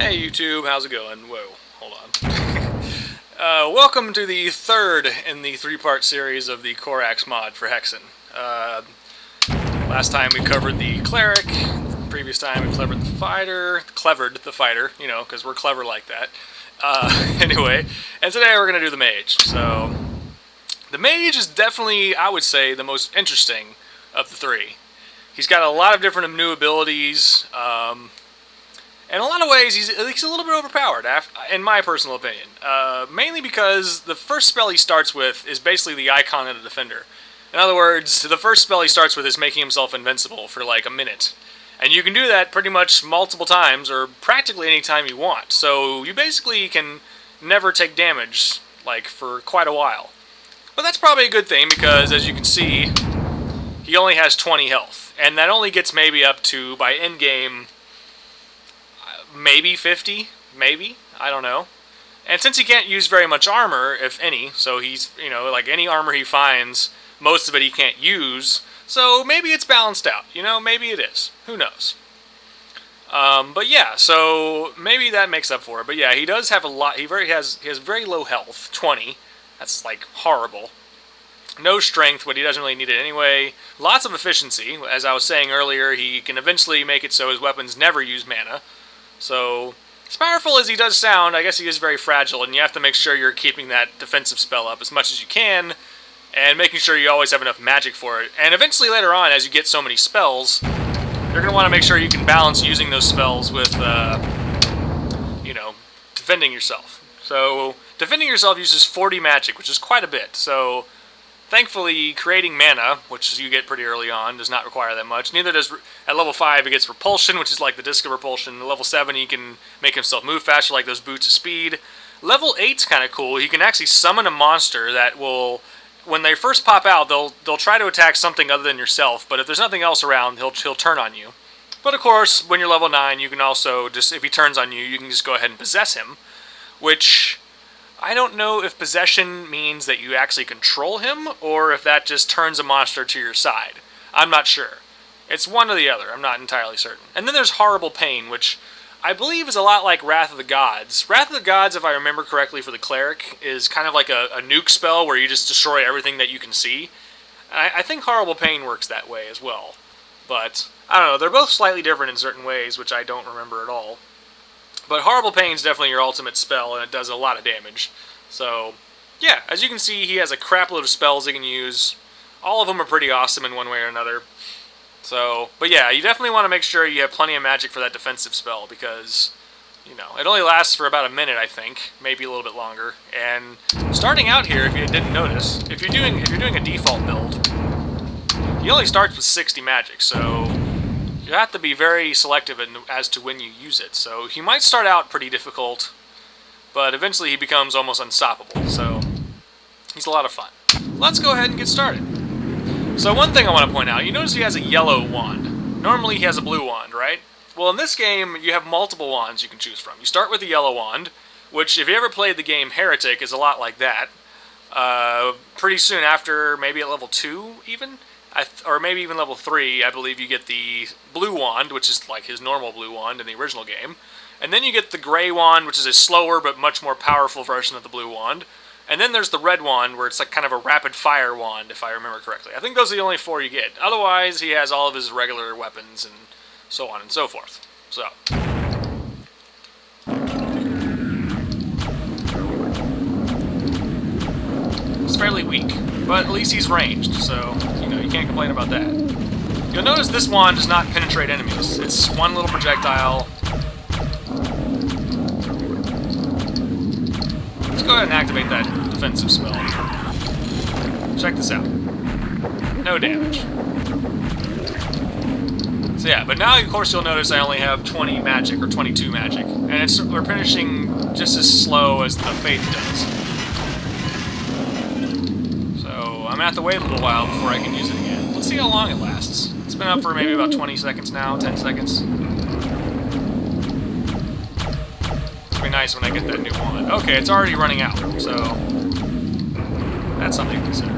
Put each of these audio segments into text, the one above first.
Hey YouTube, how's it going? Whoa, hold on. Welcome to the third in the three-part series of the Korax mod for Hexen. Last time we covered the cleric, previous time we clevered the fighter, you know, because we're clever like that. Anyway, and today we're going to do the mage. So, the mage is definitely, I would say, the most interesting of the three. He's got a lot of different new abilities. In a lot of ways, he's a little bit overpowered, in my personal opinion. Mainly because the first spell he starts with is basically the icon of the defender. In other words, the first spell he starts with is making himself invincible for like a minute. And you can do that pretty much multiple times, or practically any time you want. So you basically can never take damage, like, for quite a while. But that's probably a good thing, because as you can see, he only has 20 health. And that only gets maybe up to, by endgame, maybe 50, maybe, I don't know. And since he can't use very much armor, if any, so he's, you know, like any armor he finds, most of it he can't use, so maybe it's balanced out, you know, maybe it is, who knows. But yeah, so maybe that makes up for it, but yeah, he does have a lot, he has very low health, 20, that's like horrible. No strength, but he doesn't really need it anyway. Lots of efficiency, as I was saying earlier, he can eventually make it so his weapons never use mana. So, as powerful as he does sound, I guess he is very fragile, and you have to make sure you're keeping that defensive spell up as much as you can, and making sure you always have enough magic for it. And eventually later on, as you get so many spells, you're going to want to make sure you can balance using those spells with, you know, defending yourself. So, defending yourself uses 40 magic, which is quite a bit, so thankfully, creating mana, which you get pretty early on, does not require that much. Neither does, at level 5, it gets repulsion, which is like the disc of repulsion. At level 7, he can make himself move faster, like those boots of speed. Level 8's kind of cool. He can actually summon a monster that will, when they first pop out, they'll try to attack something other than yourself, but if there's nothing else around, he'll turn on you. But of course, when you're level 9, you can also, just if he turns on you, you can just go ahead and possess him, which I don't know if possession means that you actually control him, or if that just turns a monster to your side. I'm not sure. It's one or the other, I'm not entirely certain. And then there's Horrible Pain, which I believe is a lot like Wrath of the Gods. Wrath of the Gods, if I remember correctly for the cleric, is kind of like a nuke spell where you just destroy everything that you can see. And I think Horrible Pain works that way as well. But, I don't know, they're both slightly different in certain ways, which I don't remember at all. But Horrible Pain is definitely your ultimate spell, and it does a lot of damage. So, yeah, as you can see, he has a crap load of spells he can use. All of them are pretty awesome in one way or another. So, but yeah, you definitely want to make sure you have plenty of magic for that defensive spell, because, you know, it only lasts for about a minute, I think, maybe a little bit longer. And starting out here, if you didn't notice, if you're doing a default build, he only starts with 60 magic, so you have to be very selective as to when you use it. So he might start out pretty difficult, but eventually he becomes almost unstoppable. So he's a lot of fun. Let's go ahead and get started. So one thing I want to point out, you notice he has a yellow wand. Normally he has a blue wand, right? Well, in this game, you have multiple wands you can choose from. You start with the yellow wand, which if you ever played the game Heretic is a lot like that. Pretty soon after, maybe at level 2 even, or maybe even level 3, I believe you get the blue wand, which is like his normal blue wand in the original game. And then you get the gray wand, which is a slower but much more powerful version of the blue wand. And then there's the red wand, where it's like kind of a rapid fire wand, if I remember correctly. I think those are the only 4 you get. Otherwise, he has all of his regular weapons and so on and so forth. So it's fairly weak, but at least he's ranged, so you know you can't complain about that. You'll notice this wand does not penetrate enemies. It's one little projectile. Let's go ahead and activate that defensive spell. Check this out. No damage. So yeah, but now of course you'll notice I only have 20 magic, or 22 magic. And we're finishing just as slow as the Faith does. So I'm gonna have to wait a little while before I can use it again. Let's see how long it lasts. It's been up for maybe about 20 seconds now, 10 seconds. It'll be nice when I get that new wand. Okay, it's already running out, so that's something to consider.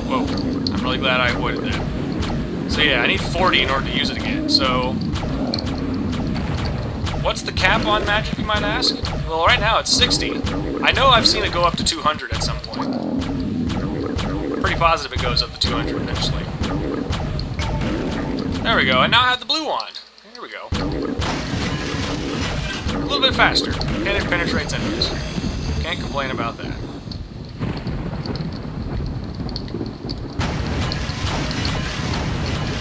Whoa, I'm really glad I avoided that. So yeah, I need 40 in order to use it again, so What's the cap on magic, you might ask? Well, right now it's 60. I know I've seen it go up to 200 at some point. Pretty positive it goes up to 200 eventually. There we go, and now I have the blue wand. Here we go. A little bit faster, and it penetrates enemies. Can't complain about that.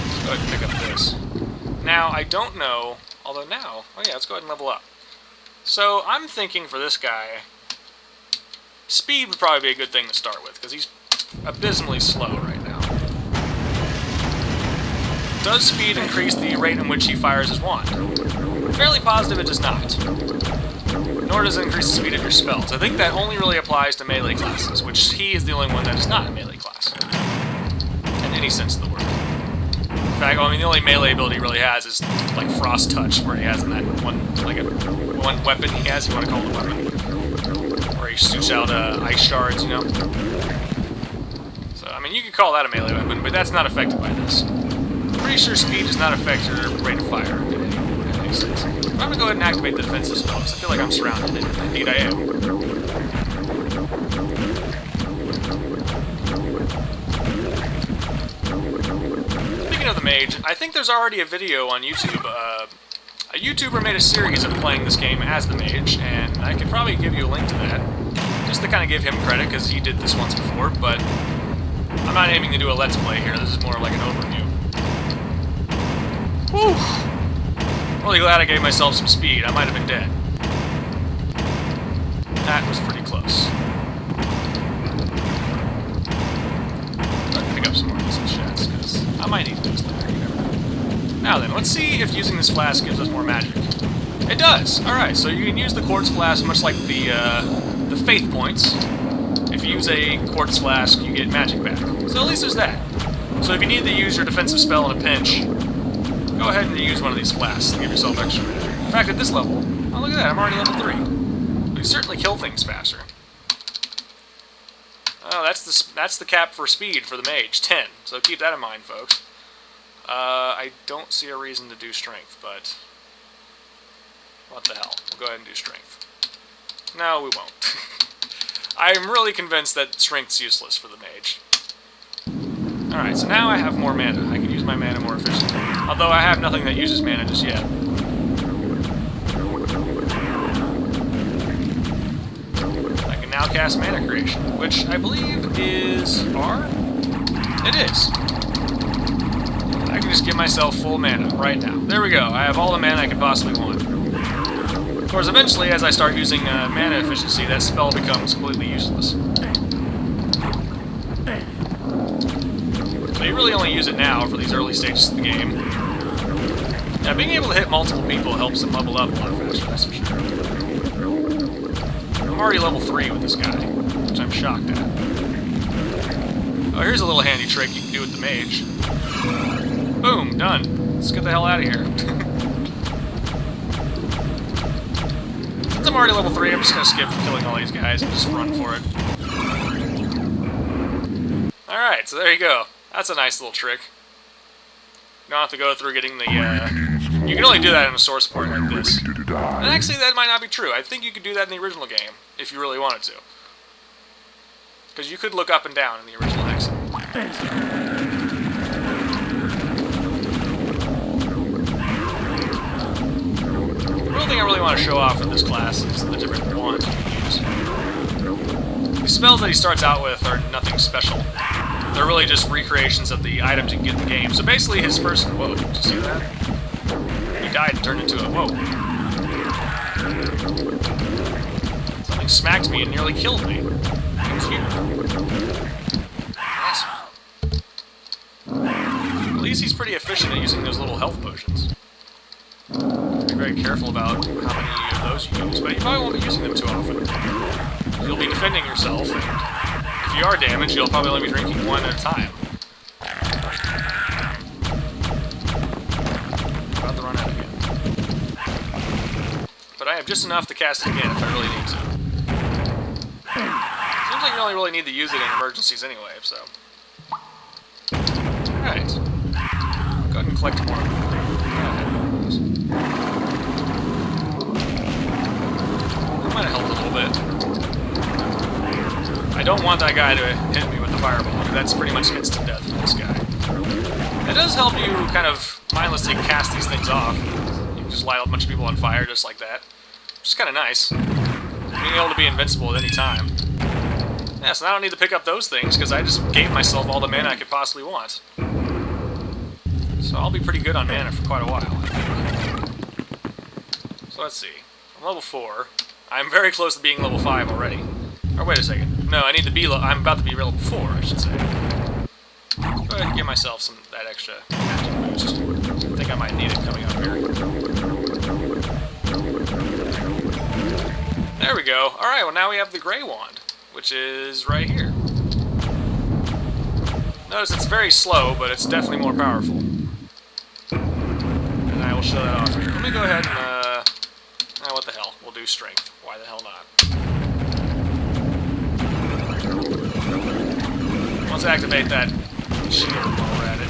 Let's go ahead and pick up this. Now, I don't know, although now, oh yeah, let's go ahead and level up. So, I'm thinking for this guy, speed would probably be a good thing to start with, because he's abysmally slow right now. Does speed increase the rate in which he fires his wand? Fairly positive it does not. Nor does it increase the speed of your spells. I think that only really applies to melee classes, which he is the only one that is not a melee class. In any sense of the word. In fact, I mean, the only melee ability he really has is like Frost Touch, where he has in that one, like one weapon he has, if you want to call it a weapon. Where he shoots out ice shards, you know? So, I mean, you could call that a melee weapon, but that's not affected by this. I'm pretty sure speed does not affect your rate of fire in any sense. I'm going to go ahead and activate the defensive spell, because I feel like I'm surrounded, and indeed I am. Speaking of the mage, I think there's already a video on YouTube. A YouTuber made a series of playing this game as the mage, and I could probably give you a link to that, just to kind of give him credit, because he did this once before, but I'm not aiming to do a let's play here. This is more like an overview. Whew! Really glad I gave myself some speed. I might have been dead. That was pretty close. Let's pick up some more of these machetes, because I might need those later. You never know. Now then, let's see if using this flask gives us more magic. It does! Alright, so you can use the quartz flask much like the faith points. If you use a quartz flask, you get magic back. So at least there's that. So if you need to use your defensive spell in a pinch, go ahead and use one of these flasks to give yourself extra magic. In fact, at this level, oh look at that, I'm already level 3. We certainly kill things faster. Oh, that's the cap for speed for the mage, 10. So keep that in mind, folks. I don't see a reason to do strength, but what the hell? We'll go ahead and do strength. No, we won't. I'm really convinced that strength's useless for the mage. Alright, so now I have more mana. I can use my mana more efficiently. Although I have nothing that uses mana just yet. I can now cast Mana Creation, which I believe is R? It is. I can just give myself full mana right now. There we go. I have all the mana I could possibly want. Of course, eventually, as I start using mana efficiency, that spell becomes completely useless. So you really only use it now for these early stages of the game. Yeah, being able to hit multiple people helps them level up a lot faster, that's for sure. I'm already level 3 with this guy, which I'm shocked at. Oh, here's a little handy trick you can do with the mage. Boom, done. Let's get the hell out of here. Since I'm already level 3, I'm just going to skip killing all these guys and just run for it. Alright, so there you go. That's a nice little trick. You don't have to go through getting the, you can only do that in a source port like this. And actually, that might not be true. I think you could do that in the original game, if you really wanted to. Because you could look up and down in the original Hexen. The real thing I really want to show off with this class is the different wands you can use. The spells that he starts out with are nothing special. They're really just recreations of the items you can get in the game. So basically his first... Whoa, did you see that? He died and turned into a... Whoa. Something smacked me and nearly killed me. It was here. Awesome. At least he's pretty efficient at using those little health potions. Be very careful about how many of those you use, but you probably won't be using them too often. You'll be defending yourself, and if you are damaged, you'll probably only be drinking one at a time. About to run out again. But I have just enough to cast it again if I really need to. Seems like you only really need to use it in emergencies anyway, so... Alright. Go ahead and collect more. don't want that guy to hit me with the fireball. That's pretty much instant death for this guy. It does help you kind of mindlessly cast these things off. You can just light a bunch of people on fire just like that. Which is kind of nice. Being able to be invincible at any time. Yeah, so I don't need to pick up those things because I just gave myself all the mana I could possibly want. So I'll be pretty good on mana for quite a while, I think. So let's see. I'm level 4. I'm very close to being level 5 already. Or wait a second. No, I need to be I'm about to be level 4, I should say. Let's go ahead and give myself that extra magic boost. I think I might need it coming up here. There we go. Alright, well now we have the Grey Wand, which is right here. Notice it's very slow, but it's definitely more powerful. And I will show that off here. Let me go ahead and, what the hell? We'll do Strength. Why the hell not? Let's activate that shield while we're at it.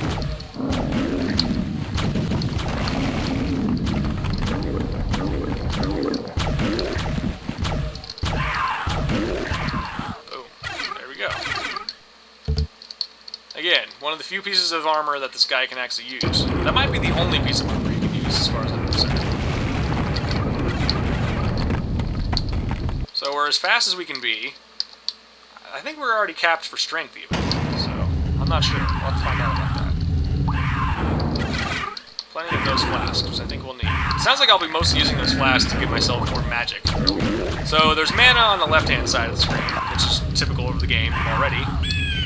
Boom. There we go. Again, one of the few pieces of armor that this guy can actually use. That might be the only piece of armor he can use as far as I'm concerned. So we're as fast as we can be. I think we're already capped for strength even. So, I'm not sure. We'll have to find out about that. Plenty of those flasks, which I think we'll need. It sounds like I'll be mostly using those flasks to give myself more magic. So there's mana on the left-hand side of the screen, which is typical of the game already.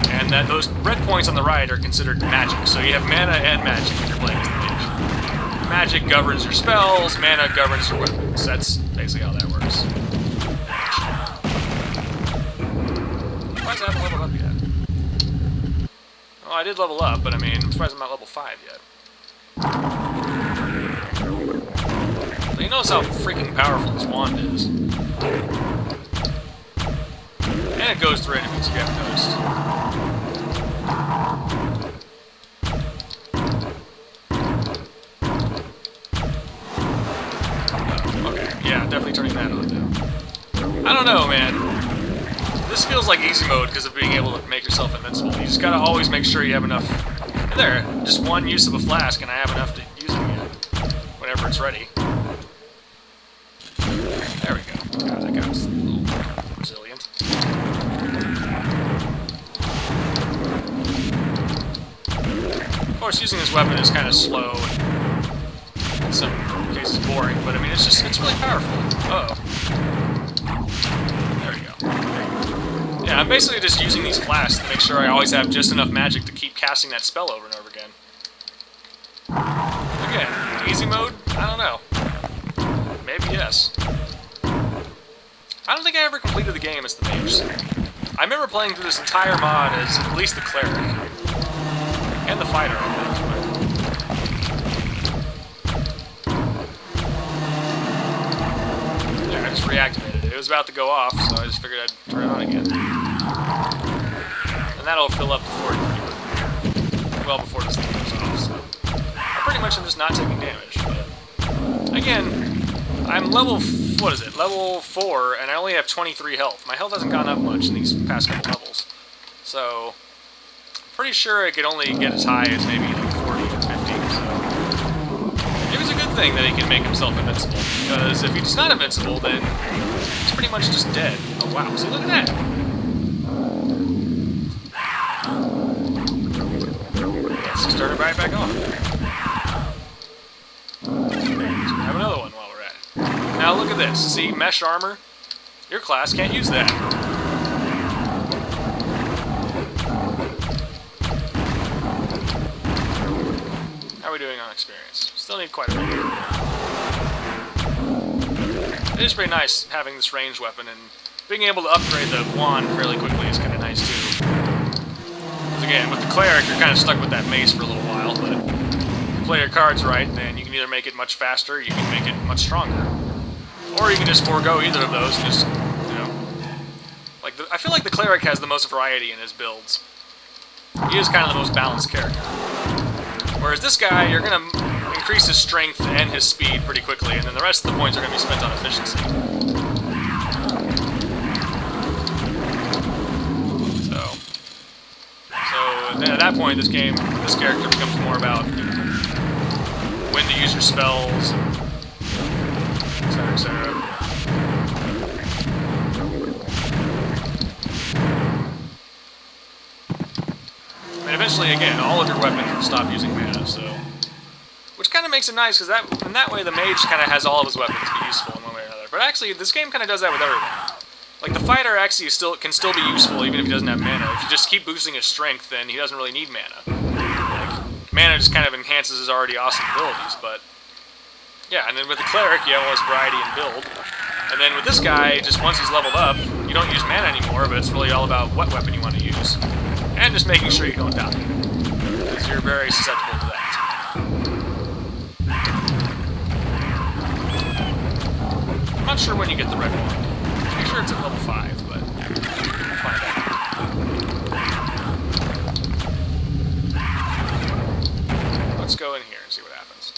And then those red points on the right are considered magic. So you have mana and magic if you're playing as the mage. Magic governs your spells, mana governs your weapons. That's basically how that works. Why is I haven't leveled up yet? Well, I did level up, but I mean, I'm surprised I'm not level 5 yet. So you notice how freaking powerful this wand is. And it goes through enemies, if you haven't noticed. Oh, okay, yeah, definitely turning that on now. I don't know, man. This feels like easy mode because of being able to make yourself invincible. You just gotta always make sure you have enough. There, just one use of a flask and I have enough to use it again. Whenever it's ready. There we go. God, that guy was a little resilient. Of course, using this weapon is kind of slow and in some cases boring, but I mean, it's really powerful. Uh-oh. There we go. Yeah, I'm basically just using these flasks to make sure I always have just enough magic to keep casting that spell over and over again. Again, easy mode? I don't know. Maybe yes. I don't think I ever completed the game as the mage. I remember playing through this entire mod as at least the cleric. And the fighter, I think. There, I just reactivated it. It was about to go off, so I just figured I'd turn it on again. And that'll fill up the 40 pretty quickly. Well before this thing goes off, so. I pretty much am just not taking damage, but... Again, I'm level... What is it? Level 4, and I only have 23 health. My health hasn't gone up much in these past couple levels. So... Pretty sure it could only get as high as maybe like 40 or 50, so... It was a good thing that he can make himself invincible, because if he's not invincible, then he's pretty much just dead. Oh wow, see, look at that! Let's just turn it right back on. So we have another one while we're at it. Now look at this, see, mesh armor? Your class can't use that. How are we doing on experience? Still need quite a bit. It is pretty nice having this ranged weapon, and being able to upgrade the wand fairly quickly is kind of nice too. Because again, with the cleric, you're kind of stuck with that mace for a little while, but if you play your cards right, then you can either make it much faster, or you can make it much stronger. Or you can just forego either of those and just, you know... I feel like the cleric has the most variety in his builds. He is kind of the most balanced character. Whereas this guy, you're going to increase his strength and his speed pretty quickly, and then the rest of the points are going to be spent on efficiency. then at that point, this character becomes more about, you know, when to use your spells, etc., etc. And eventually, again, all of your weapons will stop using mana, so... Which kind of makes it nice, because in that way the mage kind of has all of his weapons be useful in one way or another. But actually, this game kind of does that with everyone. Like, the fighter actually can still be useful even if he doesn't have mana. If you just keep boosting his strength, then he doesn't really need mana. Like, mana just kind of enhances his already awesome abilities, but... Yeah, and then with the cleric, you have all this variety in build. And then with this guy, just once he's leveled up, you don't use mana anymore, but it's really all about what weapon you want to use. And just making sure you don't die. Because you're very susceptible to that. I'm not sure when you get the red wand. I'm pretty sure it's at level 5, but we'll find out. Let's go in here and see what happens.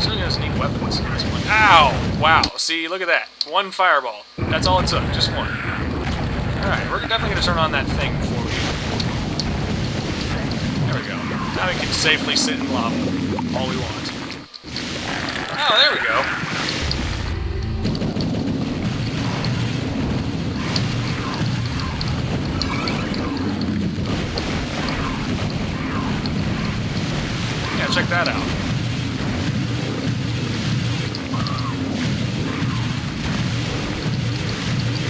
Certainly has unique weapons in this one. Ow! Wow, see, look at that. One fireball. That's all it took, just one. Alright, we're definitely going to turn on that thing before we... There we go. Now we can safely sit in lava all we want. Oh, there we go. Yeah, check that out.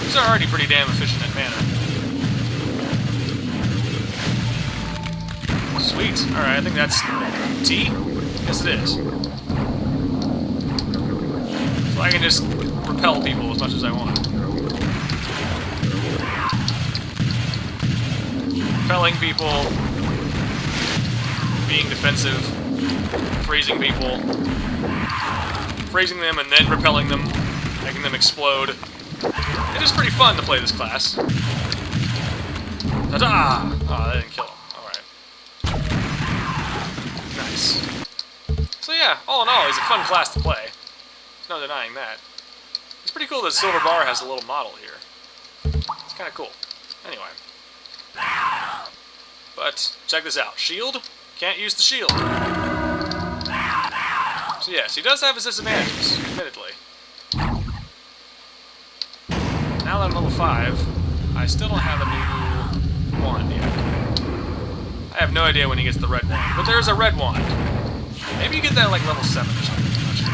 These are already pretty damn efficient at mana. Sweet. Alright, I think that's T? Yes, it is. So I can just repel people as much as I want. Repelling people, being defensive, freezing people, freezing them and then repelling them, making them explode. It is pretty fun to play this class. Ta-da! Oh, that didn't kill him. Nice. So yeah, all in all, he's a fun class to play. There's no denying that. It's pretty cool that Silver Bar has a little model here. It's kind of cool. Anyway. But, check this out. Shield? Can't use the shield. So yes, he does have his disadvantages, admittedly. Now that I'm level 5, I still don't have a new wand yet. I have no idea when he gets the red wand, but there's a red wand. Maybe you get that like level 7 or something. I'm not sure.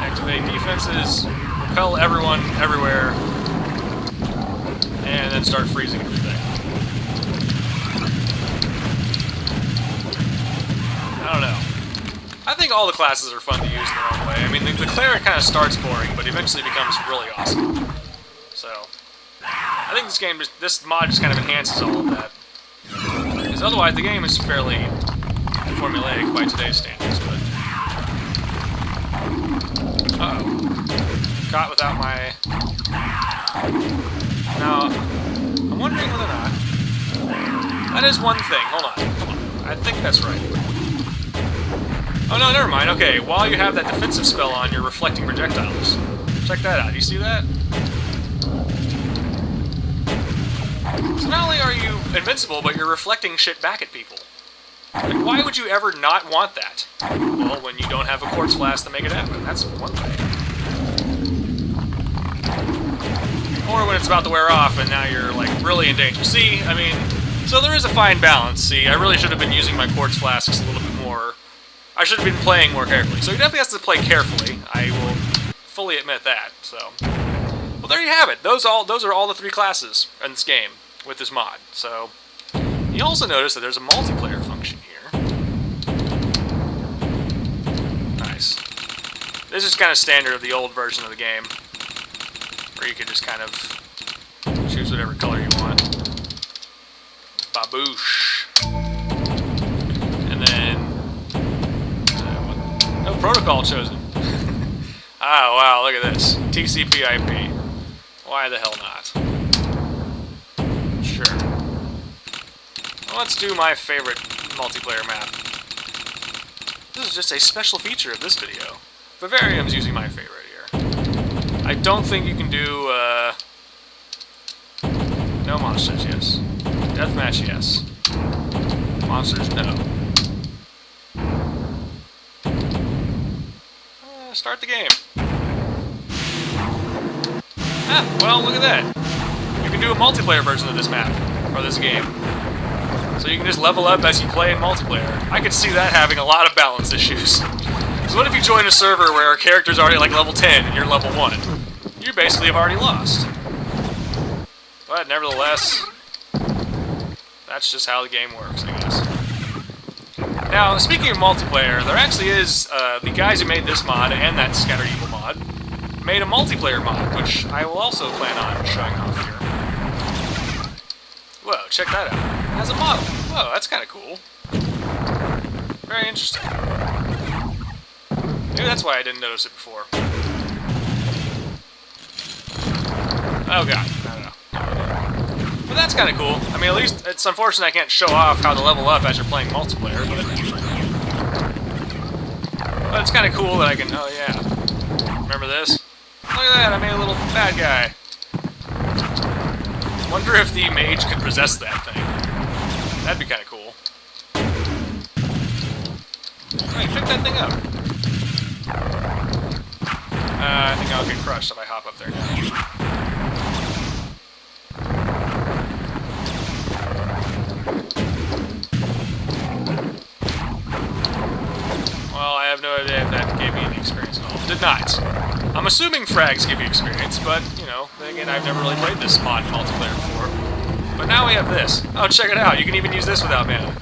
Activate defenses, repel everyone, everywhere, and then start freezing everything. I don't know. I think all the classes are fun to use in their own way. I mean, the cleric kind of starts boring, but eventually becomes really awesome. So, I think this mod just kind of enhances all of that. Because otherwise, the game is fairly formulaic by today's standards, but... Uh-oh. Caught without my... Now, I'm wondering whether or not... That is one thing. Hold on. I think that's right. Oh no, never mind. Okay, while you have that defensive spell on, you're reflecting projectiles. Check that out. You see that? So not only are you invincible, but you're reflecting shit back at people. Like, why would you ever not want that? Well, when you don't have a quartz flask to make it happen. That's one way. Or when it's about to wear off and now you're, like, really in danger. See, I mean, so there is a fine balance. See, I really should have been using my quartz flasks a little bit more. I should have been playing more carefully. So he definitely has to play carefully. I will fully admit that. So, well, there you have it. Those are all the 3 classes in this game with this mod. So, you also notice that there's a multiplayer function here. Nice. This is kind of standard of the old version of the game, where you can just kind of choose whatever color you want. Baboosh. And then... no protocol chosen. Oh, wow, look at this. TCP/IP. Why the hell not? Let's do my favorite multiplayer map. This is just a special feature of this video. Vivarium's using my favorite here. I don't think you can do, no monsters, yes. Deathmatch, yes. Monsters, no. Start the game. Ah, well, look at that. You can do a multiplayer version of this map, or this game. So you can just level up as you play in multiplayer. I could see that having a lot of balance issues. So what if you join a server where a character's already like level 10 and you're level 1? You basically have already lost. But nevertheless, that's just how the game works, I guess. Now, speaking of multiplayer, there actually is, the guys who made this mod and that Scatter Evil mod made a multiplayer mod, which I will also plan on showing off here. Whoa, check that out. It has a model. Whoa, that's kind of cool. Very interesting. Maybe that's why I didn't notice it before. Oh god, I don't know. But that's kind of cool. I mean, at least it's unfortunate I can't show off how to level up as you're playing multiplayer, but it's kind of cool that I can, oh yeah. Remember this? Look at that, I made a little bad guy. Wonder if the mage could possess that thing. That'd be kind of cool. Hey, pick that thing up. I think I'll get crushed if I hop up there now. Well, I have no idea if that gave me any experience at all. Did not. I'm assuming frags give you experience, but, you know, then again, I've never really played this mod multiplayer before. But now we have this. Oh, check it out. You can even use this without mana.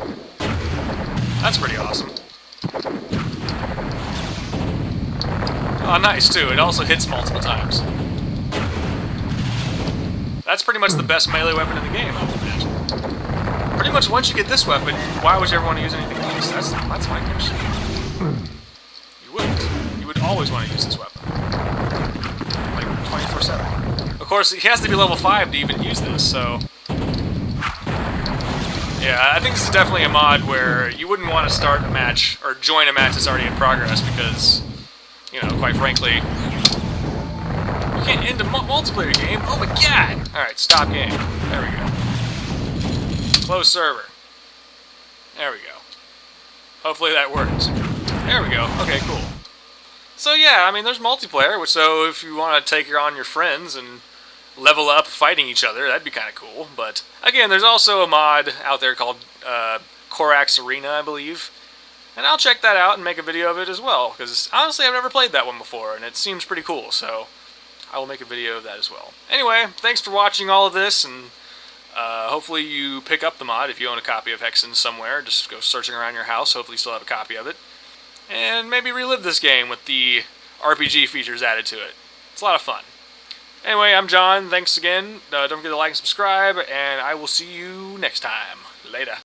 That's pretty awesome. Oh, nice, too. It also hits multiple times. That's pretty much the best melee weapon in the game, I would imagine. Pretty much once you get this weapon, why would you ever want to use anything else? That's my question. You wouldn't. You would always want to use this weapon. Like, 24/7. Of course, he has to be level 5 to even use this, so... Yeah, I think this is definitely a mod where you wouldn't want to start a match, or join a match that's already in progress, because, you know, quite frankly, you can't end a multiplayer game. Oh my god! Alright, stop game. There we go. Close server. There we go. Hopefully that works. There we go. Okay, cool. So yeah, I mean, there's multiplayer, so if you want to take on your friends and level up fighting each other, that'd be kind of cool. But again, there's also a mod out there called Korax Arena, I believe. And I'll check that out and make a video of it as well, because honestly, I've never played that one before, and it seems pretty cool, so I will make a video of that as well. Anyway, thanks for watching all of this, and hopefully you pick up the mod if you own a copy of Hexen somewhere. Just go searching around your house, hopefully you still have a copy of it. And maybe relive this game with the RPG features added to it. It's a lot of fun. Anyway, I'm John. Thanks again. Don't forget to like and subscribe, and I will see you next time. Later.